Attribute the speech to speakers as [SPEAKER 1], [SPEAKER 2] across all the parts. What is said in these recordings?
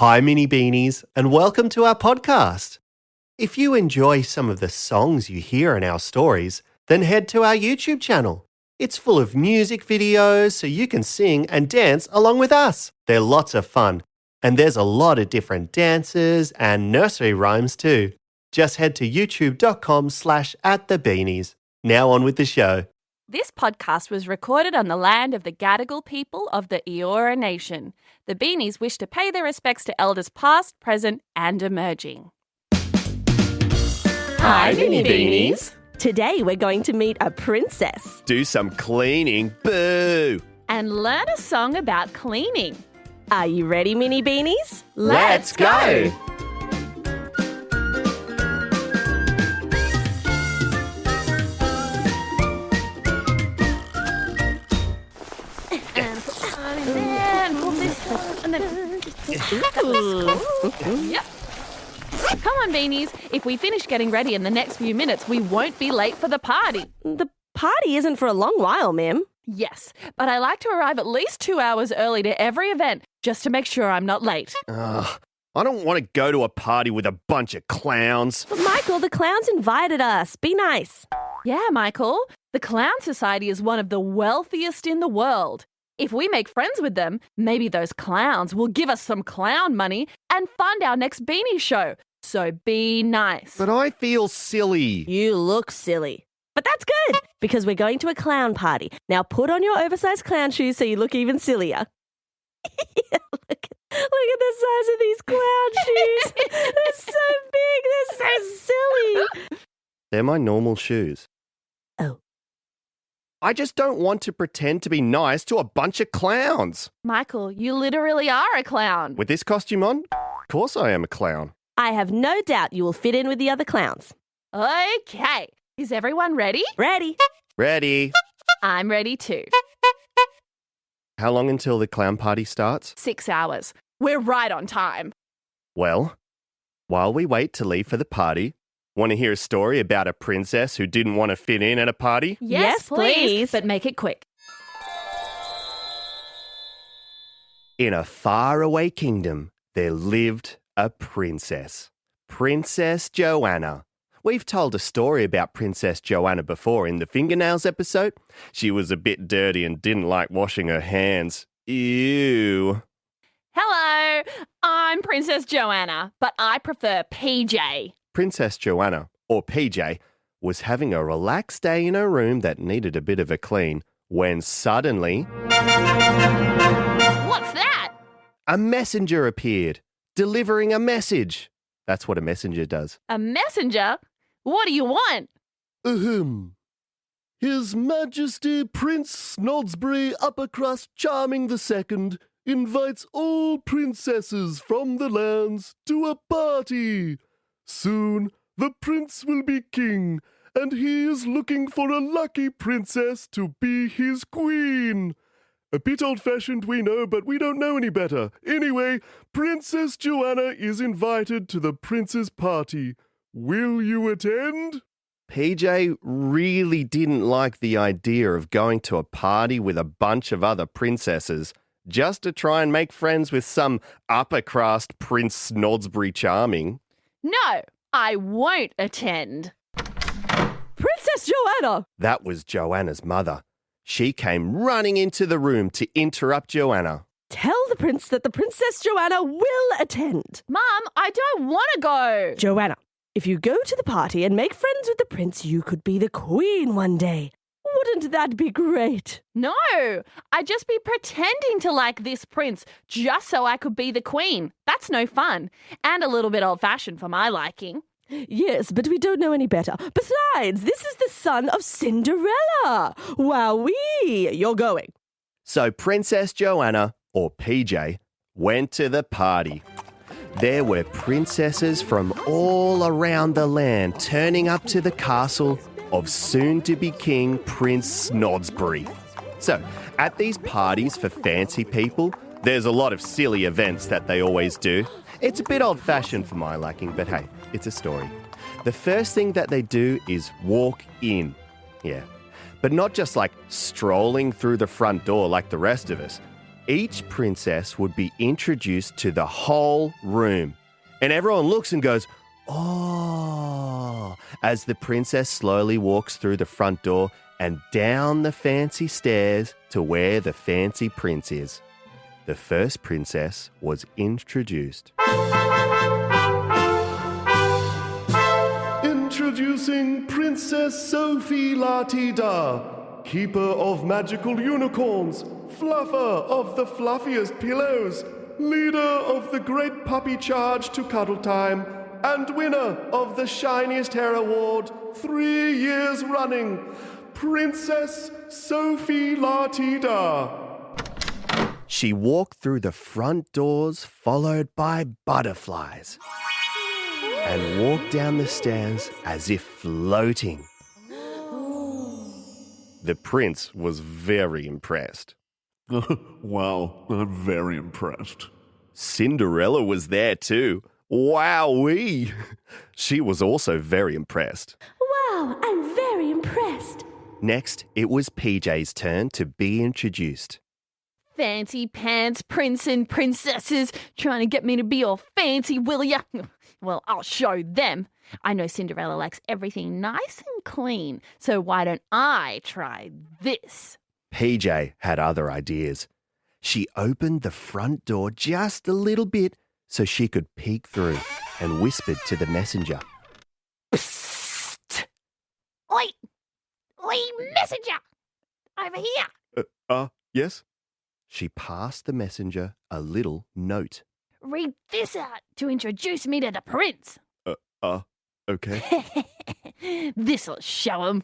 [SPEAKER 1] Hi, Mini Beanies, and welcome to our podcast. If you enjoy some of the songs you hear in our stories, then head to our YouTube channel. It's full of music videos so you can sing and dance along with us. They're lots of fun, and there's a lot of different dances and nursery rhymes too. Just head to youtube.com/@thebeanies. Now on with the show.
[SPEAKER 2] This podcast was recorded on the land of the Gadigal people of the Eora Nation. The Beanies wish to pay their respects to elders past, present and emerging.
[SPEAKER 1] Hi, Mini Beanies.
[SPEAKER 3] Today we're going to meet a princess.
[SPEAKER 1] Do some cleaning, boo!
[SPEAKER 2] And learn a song about cleaning.
[SPEAKER 3] Are you ready, Mini Beanies?
[SPEAKER 1] Let's go!
[SPEAKER 2] Yep. Come on, Beanies. If we finish getting ready in the next few minutes, we won't be late for the party.
[SPEAKER 3] The party isn't for a long while, ma'am.
[SPEAKER 2] Yes, but I like to arrive at least 2 hours early to every event just to make sure I'm not late.
[SPEAKER 1] I don't want to go to a party with a bunch of clowns.
[SPEAKER 3] But Michael, the clowns invited us. Be nice.
[SPEAKER 2] Yeah, Michael. The Clown Society is one of the wealthiest in the world. If we make friends with them, maybe those clowns will give us some clown money and fund our next Beanie show. So be nice.
[SPEAKER 1] But I feel silly.
[SPEAKER 3] You look silly. But that's good, because we're going to a clown party. Now put on your oversized clown shoes so you look even sillier. Look at the size of these clown shoes. They're so big. They're so silly.
[SPEAKER 1] They're my normal shoes.
[SPEAKER 3] Oh.
[SPEAKER 1] I just don't want to pretend to be nice to a bunch of clowns.
[SPEAKER 2] Michael, you literally are a clown.
[SPEAKER 1] With this costume on, of course I am a clown.
[SPEAKER 3] I have no doubt you will fit in with the other clowns.
[SPEAKER 2] Okay. Is everyone ready?
[SPEAKER 3] Ready?
[SPEAKER 1] Ready.
[SPEAKER 2] I'm ready too.
[SPEAKER 1] How long until the clown party starts?
[SPEAKER 2] 6 hours. We're right on time.
[SPEAKER 1] Well, while we wait to leave for the party, want to hear a story about a princess who didn't want to fit in at a party?
[SPEAKER 3] Yes, please.
[SPEAKER 2] But make it quick.
[SPEAKER 1] In a faraway kingdom, there lived a princess. Princess Joanna. We've told a story about Princess Joanna before in the fingernails episode. She was a bit dirty and didn't like washing her hands. Ew.
[SPEAKER 2] Hello, I'm Princess Joanna, but I prefer PJ.
[SPEAKER 1] Princess Joanna, or PJ, was having a relaxed day in her room that needed a bit of a clean when suddenly
[SPEAKER 2] What's that?
[SPEAKER 1] a messenger appeared, delivering a message. That's what a messenger does.
[SPEAKER 2] A messenger? What do you want?
[SPEAKER 1] Ahem. His Majesty Prince Snodsbury Uppercrust Charming II invites all princesses from the lands to a party. Soon the prince will be king, and he is looking for a lucky princess to be his queen. A bit old-fashioned, we know, but we don't know any better. Anyway, Princess Joanna is invited to the prince's party. Will you attend? PJ really didn't like the idea of going to a party with a bunch of other princesses just to try and make friends with some upper-caste Prince Snodsbury Charming.
[SPEAKER 2] No, I won't attend.
[SPEAKER 3] Princess Joanna!
[SPEAKER 1] That was Joanna's mother. She came running into the room to interrupt Joanna.
[SPEAKER 3] Tell the prince that the Princess Joanna will attend.
[SPEAKER 2] Mum, I don't want to go.
[SPEAKER 3] Joanna, if you go to the party and make friends with the prince, you could be the queen one day. Wouldn't that be great?
[SPEAKER 2] No, I'd just be pretending to like this prince just so I could be the queen. That's no fun. And a little bit old-fashioned for my liking.
[SPEAKER 3] Yes, but we don't know any better. Besides, this is the son of Cinderella. Wowee, you're going.
[SPEAKER 1] So Princess Joanna, or PJ, went to the party. There were princesses from all around the land turning up to the castle of soon-to-be king Prince Snodsbury. So, at these parties for fancy people, there's a lot of silly events that they always do. It's a bit old-fashioned for my liking, but hey, it's a story. The first thing that they do is walk in. Yeah, but not just like strolling through the front door like the rest of us. Each princess would be introduced to the whole room. And everyone looks and goes, "Oh," as the princess slowly walks through the front door and down the fancy stairs to where the fancy prince is. The first princess was introduced. Introducing Princess Sophie La-Ti-Da, keeper of magical unicorns, fluffer of the fluffiest pillows, leader of the great puppy charge to cuddle time, and winner of the shiniest hair award 3 years running, Princess Sophie La-Ti-Da. She walked through the front doors followed by butterflies and walked down the stairs as if floating. The prince was very impressed.
[SPEAKER 4] Wow, I'm very impressed.
[SPEAKER 1] Cinderella was there too. Wowee! She was also very impressed.
[SPEAKER 3] Wow, I'm very impressed.
[SPEAKER 1] Next, it was PJ's turn to be introduced.
[SPEAKER 2] Fancy pants, prince and princesses, trying to get me to be all fancy, will ya? Well, I'll show them. I know Cinderella likes everything nice and clean, so why don't I try this?
[SPEAKER 1] PJ had other ideas. She opened the front door just a little bit so she could peek through and whispered to the messenger.
[SPEAKER 2] Psst! Oi! Oi, messenger! Over here!
[SPEAKER 1] Yes? She passed the messenger a little note.
[SPEAKER 2] Read this out to introduce me to the prince.
[SPEAKER 1] Okay.
[SPEAKER 2] This'll show him.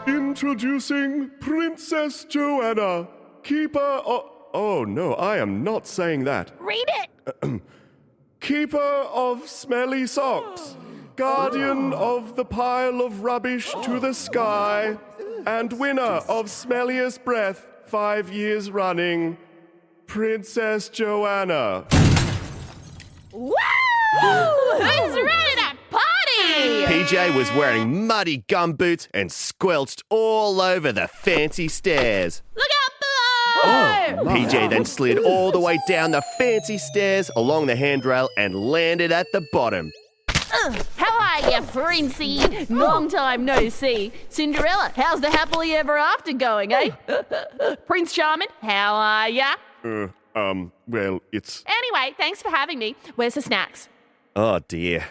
[SPEAKER 1] Introducing Princess Joanna, keeper of... Oh, no, I am not saying that.
[SPEAKER 2] Read it!
[SPEAKER 1] Keeper of smelly socks, guardian of the pile of rubbish to the sky, and winner of smelliest breath 5 years running, Princess Joanna.
[SPEAKER 2] Woo! Who's ready to party?
[SPEAKER 1] PJ was wearing muddy gumboots and squelched all over the fancy stairs.
[SPEAKER 2] Look out below!
[SPEAKER 1] PJ then slid all the way down the fancy stairs along the handrail and landed at the bottom.
[SPEAKER 2] How are you, Princey? Long time no see. Cinderella, how's the happily ever after going, eh? Prince Charming, how are ya?
[SPEAKER 1] Well, it's...
[SPEAKER 2] Anyway, thanks for having me. Where's the snacks?
[SPEAKER 1] Oh dear,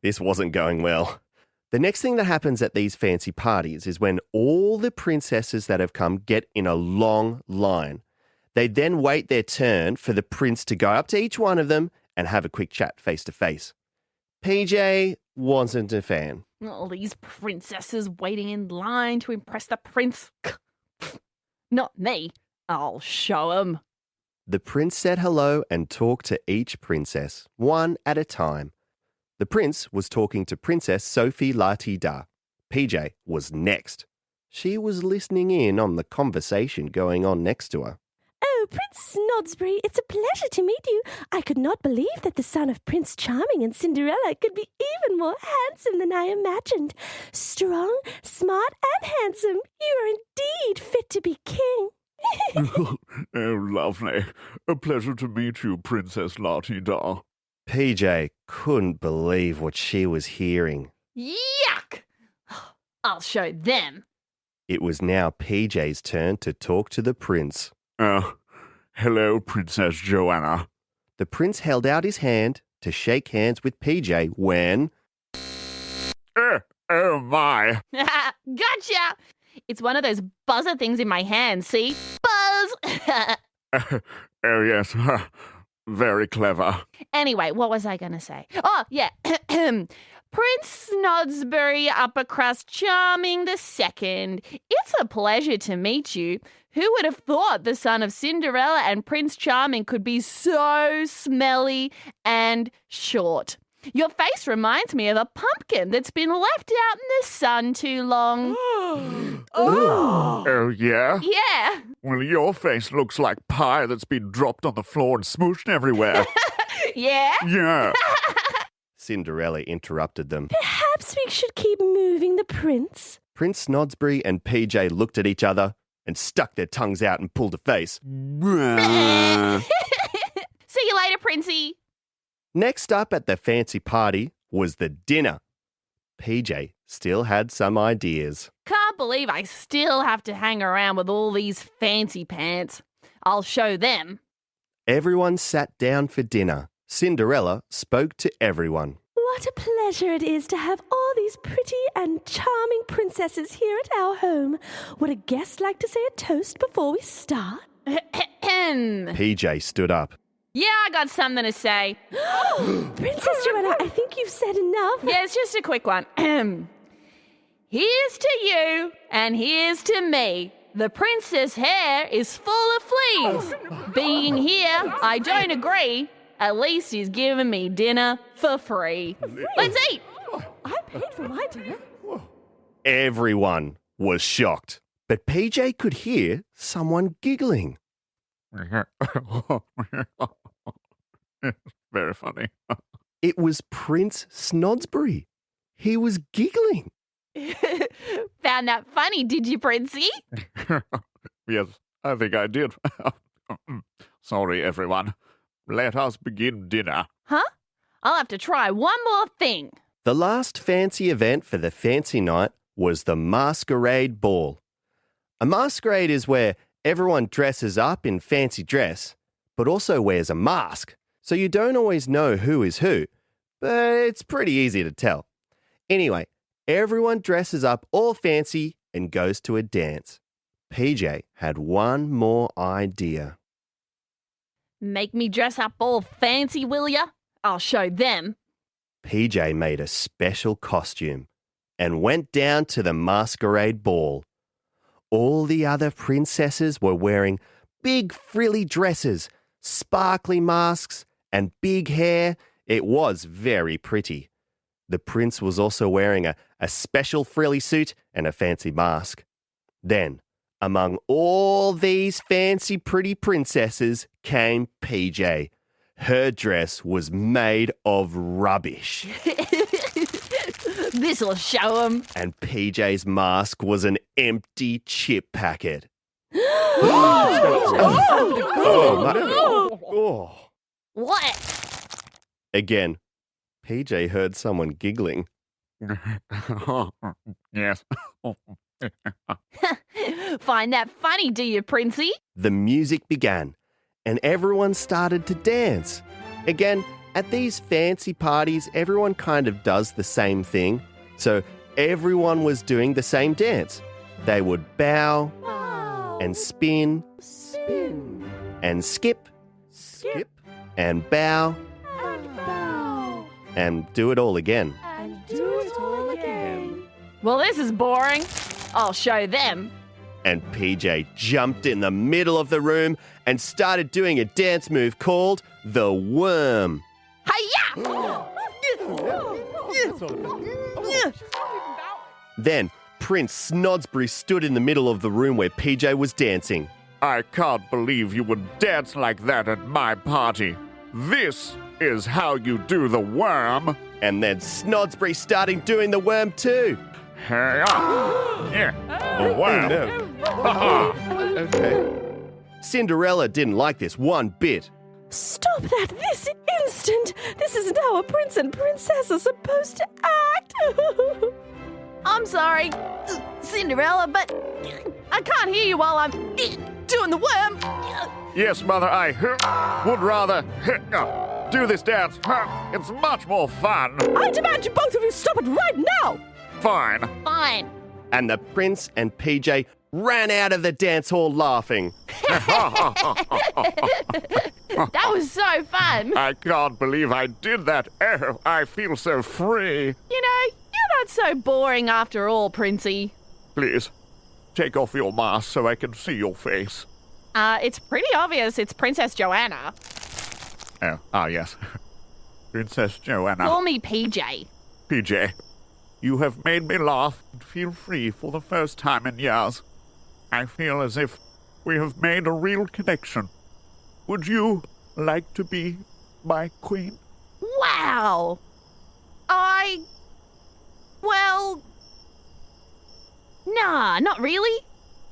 [SPEAKER 1] this wasn't going well. The next thing that happens at these fancy parties is when all the princesses that have come get in a long line. They then wait their turn for the prince to go up to each one of them and have a quick chat face to face. PJ wasn't a fan.
[SPEAKER 2] All these princesses waiting in line to impress the prince. Not me. I'll show 'em.
[SPEAKER 1] The prince said hello and talked to each princess, one at a time. The prince was talking to Princess Sophie La-Ti-Da. PJ was next. She was listening in on the conversation going on next to her.
[SPEAKER 3] Oh, Prince Snodsbury, it's a pleasure to meet you. I could not believe that the son of Prince Charming and Cinderella could be even more handsome than I imagined. Strong, smart, and handsome. You are indeed fit to be king.
[SPEAKER 4] Oh, lovely. A pleasure to meet you, Princess La-Ti-Da.
[SPEAKER 1] PJ couldn't believe what she was hearing.
[SPEAKER 2] Yuck! I'll show them.
[SPEAKER 1] It was now PJ's turn to talk to the prince.
[SPEAKER 4] Hello, Princess Joanna.
[SPEAKER 1] The prince held out his hand to shake hands with PJ when...
[SPEAKER 4] Oh, my.
[SPEAKER 2] Gotcha! It's one of those buzzer things in my hand, see? Buzz!
[SPEAKER 4] Oh, yes. Very clever.
[SPEAKER 2] Anyway, what was I going to say? Oh, yeah. Prince Snodsbury, upper crust charming the second. It's a pleasure to meet you. Who would have thought the son of Cinderella and Prince Charming could be so smelly and short? Your face reminds me of a pumpkin that's been left out in the sun too long.
[SPEAKER 4] Oh, yeah?
[SPEAKER 2] Yeah.
[SPEAKER 4] Well, your face looks like pie that's been dropped on the floor and smooshed everywhere.
[SPEAKER 2] Yeah?
[SPEAKER 4] Yeah.
[SPEAKER 1] Cinderella interrupted them.
[SPEAKER 3] Perhaps we should keep moving the prince.
[SPEAKER 1] Prince Snodsbury and PJ looked at each other, and stuck their tongues out and pulled a face.
[SPEAKER 2] See you later, Princey.
[SPEAKER 1] Next up at the fancy party was the dinner. PJ still had some ideas.
[SPEAKER 2] Can't believe I still have to hang around with all these fancy pants. I'll show them.
[SPEAKER 1] Everyone sat down for dinner. Cinderella spoke to everyone.
[SPEAKER 3] What a pleasure it is to have all these pretty and charming princesses here at our home. Would a guest like to say a toast before we start?
[SPEAKER 1] PJ stood up.
[SPEAKER 2] Yeah, I got something to say.
[SPEAKER 3] Princess Joanna, I think you've said enough.
[SPEAKER 2] Yeah, it's just a quick one. Here's to you and here's to me. The princess hair is full of fleas. Being here, I don't agree. At least he's giving me dinner for free. Let's eat.
[SPEAKER 3] I paid for my dinner.
[SPEAKER 1] Everyone was shocked, but PJ could hear someone giggling.
[SPEAKER 4] Very funny.
[SPEAKER 1] It was Prince Snodsbury. He was giggling.
[SPEAKER 2] Found that funny, did you, Princey?
[SPEAKER 4] Yes, I think I did. Sorry, everyone. Let us begin dinner.
[SPEAKER 2] Huh? I'll have to try one more thing.
[SPEAKER 1] The last fancy event for the fancy night was the masquerade ball. A masquerade is where everyone dresses up in fancy dress, but also wears a mask, so you don't always know who is who, but it's pretty easy to tell. Anyway, everyone dresses up all fancy and goes to a dance. PJ had one more idea.
[SPEAKER 2] Make me dress up all fancy, will ya? I'll show them.
[SPEAKER 1] PJ made a special costume and went down to the masquerade ball. All the other princesses were wearing big frilly dresses, sparkly masks, and big hair. It was very pretty. The prince was also wearing a special frilly suit and a fancy mask. Then, among all these fancy pretty princesses came PJ. Her dress was made of rubbish.
[SPEAKER 2] This'll show 'em.
[SPEAKER 1] And PJ's mask was an empty chip packet. Oh.
[SPEAKER 2] What?
[SPEAKER 1] Again, PJ heard someone giggling.
[SPEAKER 4] Yes.
[SPEAKER 2] Find that funny, do you, Princey?
[SPEAKER 1] The music began, and everyone started to dance. Again, at these fancy parties, everyone kind of does the same thing. So everyone was doing the same dance. They would bow and spin and skip and bow and do it all again.
[SPEAKER 2] Well, this is boring. I'll show them.
[SPEAKER 1] And PJ jumped in the middle of the room and started doing a dance move called the worm.
[SPEAKER 2] Hi-ya!
[SPEAKER 1] Then Prince Snodsbury stood in the middle of the room where PJ was dancing.
[SPEAKER 4] I can't believe you would dance like that at my party. This is how you do the worm.
[SPEAKER 1] And then Snodsbury started doing the worm too.
[SPEAKER 4] Here the worm.
[SPEAKER 1] Okay. Cinderella didn't like this one bit.
[SPEAKER 3] Stop that this instant! This isn't how a prince and princess are supposed to act!
[SPEAKER 2] I'm sorry, Cinderella, but I can't hear you while I'm doing the worm.
[SPEAKER 4] Yes, Mother, I would rather do this dance. It's much more fun.
[SPEAKER 3] I demand you both of you stop it right now!
[SPEAKER 4] Fine.
[SPEAKER 2] Fine.
[SPEAKER 1] And the prince and PJ ran out of the dance hall laughing.
[SPEAKER 2] That was so fun.
[SPEAKER 4] I can't believe I did that. Oh, I feel so free.
[SPEAKER 2] You know, you're not so boring after all, Princey.
[SPEAKER 4] Please, take off your mask so I can see your face.
[SPEAKER 2] It's pretty obvious it's Princess Joanna.
[SPEAKER 4] Oh, yes. Princess Joanna.
[SPEAKER 2] Call me PJ.
[SPEAKER 4] PJ, you have made me laugh and feel free for the first time in years. I feel as if we have made a real connection. Would you like to be my queen?
[SPEAKER 2] Wow. Well, nah, not really.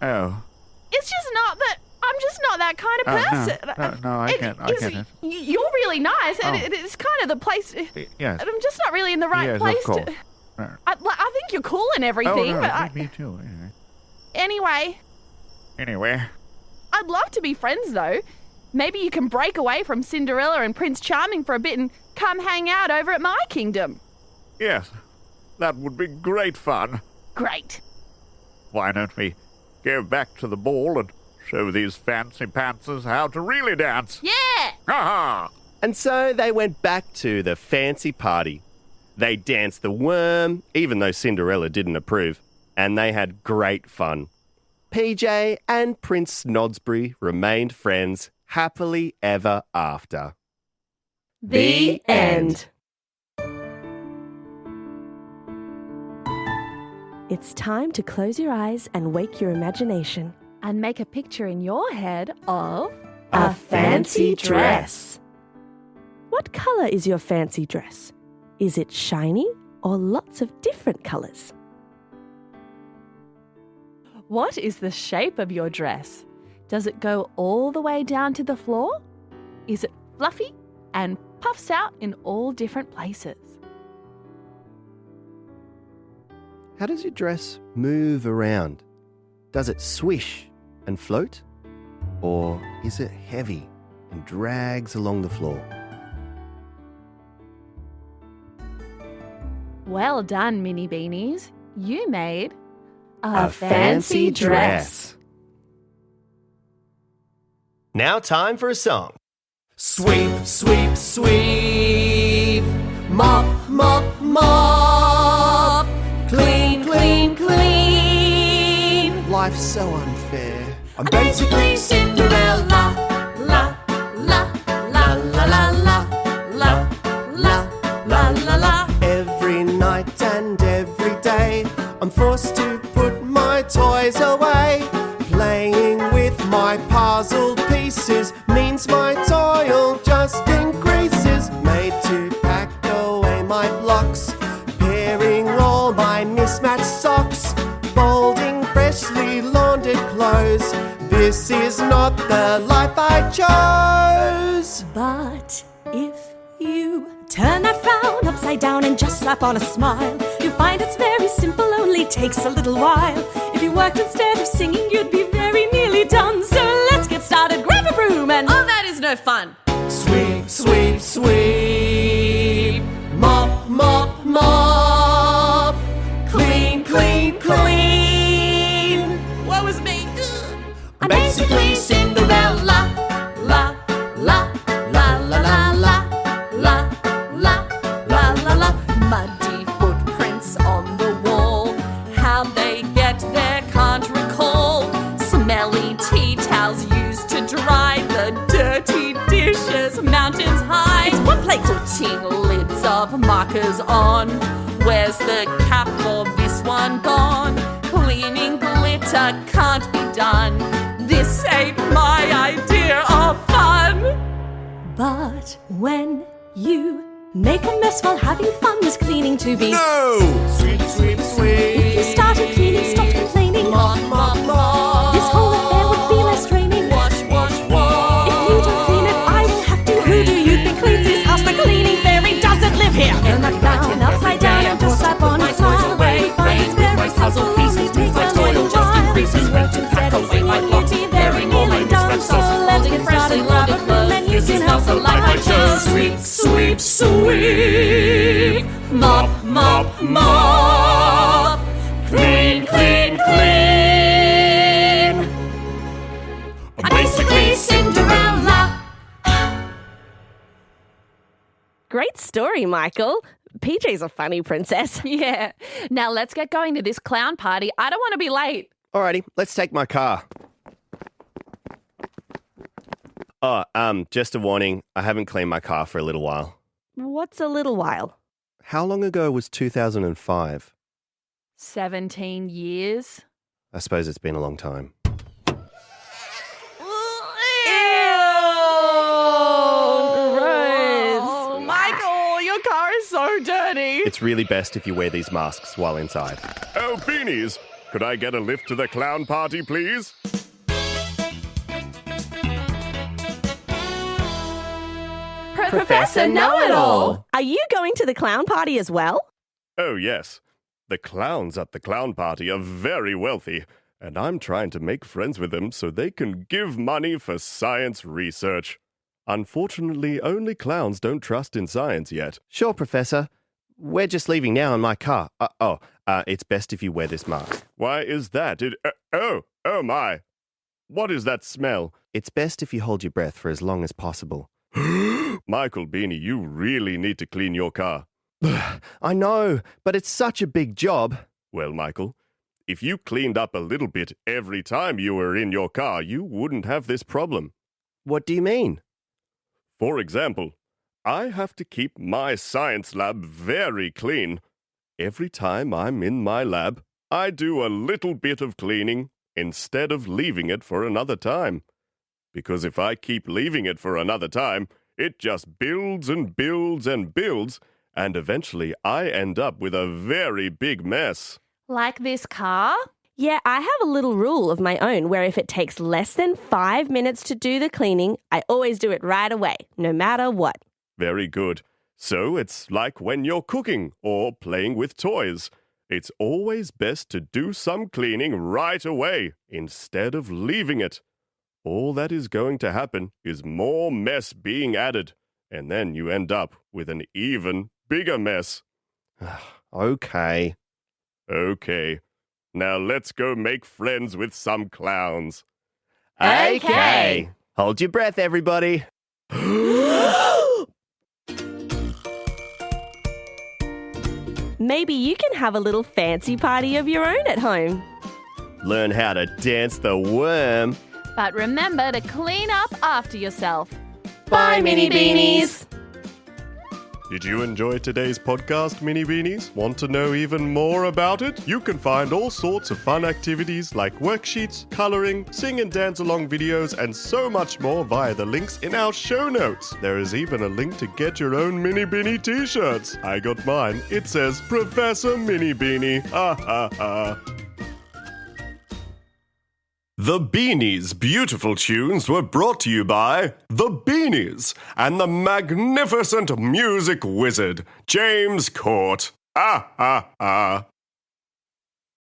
[SPEAKER 4] Oh,
[SPEAKER 2] It's just not that. I'm just not that kind of person.
[SPEAKER 4] No, I get it.
[SPEAKER 2] You're really nice, and it's kind of the place.
[SPEAKER 4] Yes.
[SPEAKER 2] I'm just not really in the right
[SPEAKER 4] Yes,
[SPEAKER 2] place.
[SPEAKER 4] of course.
[SPEAKER 2] I think you're cool and everything, but
[SPEAKER 4] me too.
[SPEAKER 2] anyway, I'd love to be friends though. Maybe you can break away from Cinderella and Prince Charming for a bit and come hang out over at my kingdom.
[SPEAKER 4] Yes, that would be great fun.
[SPEAKER 2] Great.
[SPEAKER 4] Why don't we go back to the ball and show these fancy pantsers how to really dance?
[SPEAKER 2] Yeah!
[SPEAKER 4] Ha-ha!
[SPEAKER 1] And so they went back to the fancy party. They danced the worm, even though Cinderella didn't approve, and they had great fun. PJ and Prince Snodsbury remained friends happily ever after.
[SPEAKER 3] The end. It's time to close your eyes and wake your imagination.
[SPEAKER 2] And make a picture in your head of
[SPEAKER 3] A fancy dress. What colour is your fancy dress? Is it shiny or lots of different colours?
[SPEAKER 2] What is the shape of your dress? Does it go all the way down to the floor? Is it fluffy and puffs out in all different places?
[SPEAKER 1] How does your dress move around? Does it swish and float? Or is it heavy and drags along the floor?
[SPEAKER 2] Well done, Mini Beanies. You made
[SPEAKER 3] A fancy dress.
[SPEAKER 1] Now time for a song.
[SPEAKER 5] Sweep, sweep, sweep. Mop, mop, mop. Clean, clean, clean.
[SPEAKER 1] Life's so unfair.
[SPEAKER 5] I'm basically Cinderella. La, la, la, la, la, la, la, la, la, la, la.
[SPEAKER 1] Every night and every day, I'm forced to put my toys away. Playing with my puzzle pieces means my toil just increases. Made to pack away my blocks, pairing all my mismatched socks, folding freshly laundered clothes. This is not the life I chose.
[SPEAKER 3] But if you turn that frown upside down and just slap on a smile, you'll find it's very simple, only takes a little while. If you worked instead of singing, you'd be very nearly done. So let's get started. Grab a broom and...
[SPEAKER 2] Oh, that is no fun.
[SPEAKER 5] Sweep, sweep, sweep. Mop, mop, mop. Clean, clean, clean.
[SPEAKER 2] Woe is me.
[SPEAKER 5] I'm basically Cinderella. La, la, la, la, la, la, la, la, la, la, la.
[SPEAKER 2] Muddy footprints on the wall. How they get there, can't recall. Smelly tea towels used to dry the dirty dishes mountains high.
[SPEAKER 3] It's one plate.
[SPEAKER 2] Putting lids of markers on. Where's the cap for this one gone? Cleaning glitter can't be done. This ain't my idea of fun.
[SPEAKER 3] But when you make a mess while having fun, there's cleaning to be.
[SPEAKER 1] No!
[SPEAKER 5] Sweep, sweep, sweep.
[SPEAKER 3] If you started cleaning, stop complaining.
[SPEAKER 5] Mop, mop, mop.
[SPEAKER 3] This whole affair would be less draining.
[SPEAKER 5] Wash, wash, wash.
[SPEAKER 3] If you don't clean it, I will have to. Who do you think cleans this house? The cleaning fairy doesn't live here. And I found upside down and just slap on a smile. We find it's very simple, only takes a little while. If you worked instead of singing, you'd be very nearly done. So let's get started. Grab a broom and you can help the life I chose.
[SPEAKER 5] Sweep, sweep, sweep. Mop, mop, mop. Clean, clean, clean. I'm basically Cinderella.
[SPEAKER 3] Great story, Michael. PJ's a funny princess.
[SPEAKER 2] Yeah. Now let's get going to this clown party. I don't want to be late.
[SPEAKER 1] Alrighty, let's take my car. Oh, just a warning. I haven't cleaned my car for a little while.
[SPEAKER 3] What's a little while?
[SPEAKER 1] How long ago was 2005?
[SPEAKER 2] 17 years.
[SPEAKER 1] I suppose it's been a long time.
[SPEAKER 2] Oh, Michael, your car is so dirty.
[SPEAKER 1] It's really best if you wear these masks while inside. Oh, Beanies! Could I get a lift to the clown party, please?
[SPEAKER 2] Professor Know-It-All.
[SPEAKER 3] Are you going to the clown party as well?
[SPEAKER 1] Oh, yes. The clowns at the clown party are very wealthy, and I'm trying to make friends with them so they can give money for science research. Unfortunately, only clowns don't trust in science yet.
[SPEAKER 6] Sure, Professor. We're just leaving now in my car. It's best if you wear this mask.
[SPEAKER 1] Why is that? Oh my. What is that smell?
[SPEAKER 6] It's best if you hold your breath for as long as possible.
[SPEAKER 1] Michael Beanie, you really need to clean your car.
[SPEAKER 6] I know, but it's such a big job.
[SPEAKER 1] Well, Michael, if you cleaned up a little bit every time you were in your car, you wouldn't have this problem.
[SPEAKER 6] What do you mean?
[SPEAKER 1] For example, I have to keep my science lab very clean. Every time I'm in my lab, I do a little bit of cleaning instead of leaving it for another time. Because if I keep leaving it for another time, it just builds and builds and builds, and eventually I end up with a very big mess.
[SPEAKER 2] Like this car?
[SPEAKER 3] Yeah, I have a little rule of my own where if it takes less than 5 minutes to do the cleaning, I always do it right away, no matter what.
[SPEAKER 1] Very good. So it's like when you're cooking or playing with toys. It's always best to do some cleaning right away instead of leaving it. All that is going to happen is more mess being added, and then you end up with an even bigger mess.
[SPEAKER 6] Okay.
[SPEAKER 1] Okay. Now let's go make friends with some clowns.
[SPEAKER 2] Okay.
[SPEAKER 6] Hold your breath, everybody.
[SPEAKER 3] Maybe you can have a little fancy party of your own at home.
[SPEAKER 6] Learn how to dance the worm.
[SPEAKER 2] But remember to clean up after yourself.
[SPEAKER 3] Bye, Mini Beanies.
[SPEAKER 1] Did you enjoy today's podcast, Mini Beanies? Want to know even more about it? You can find all sorts of fun activities like worksheets, coloring, sing and dance along videos, and so much more via the links in our show notes. There is even a link to get your own Mini Beanie t-shirts. I got mine. It says Professor Mini Beanie. Ha ha ha. The Beanies' beautiful tunes were brought to you by The Beanies and the magnificent music wizard, James Court. Ah, ah, ah.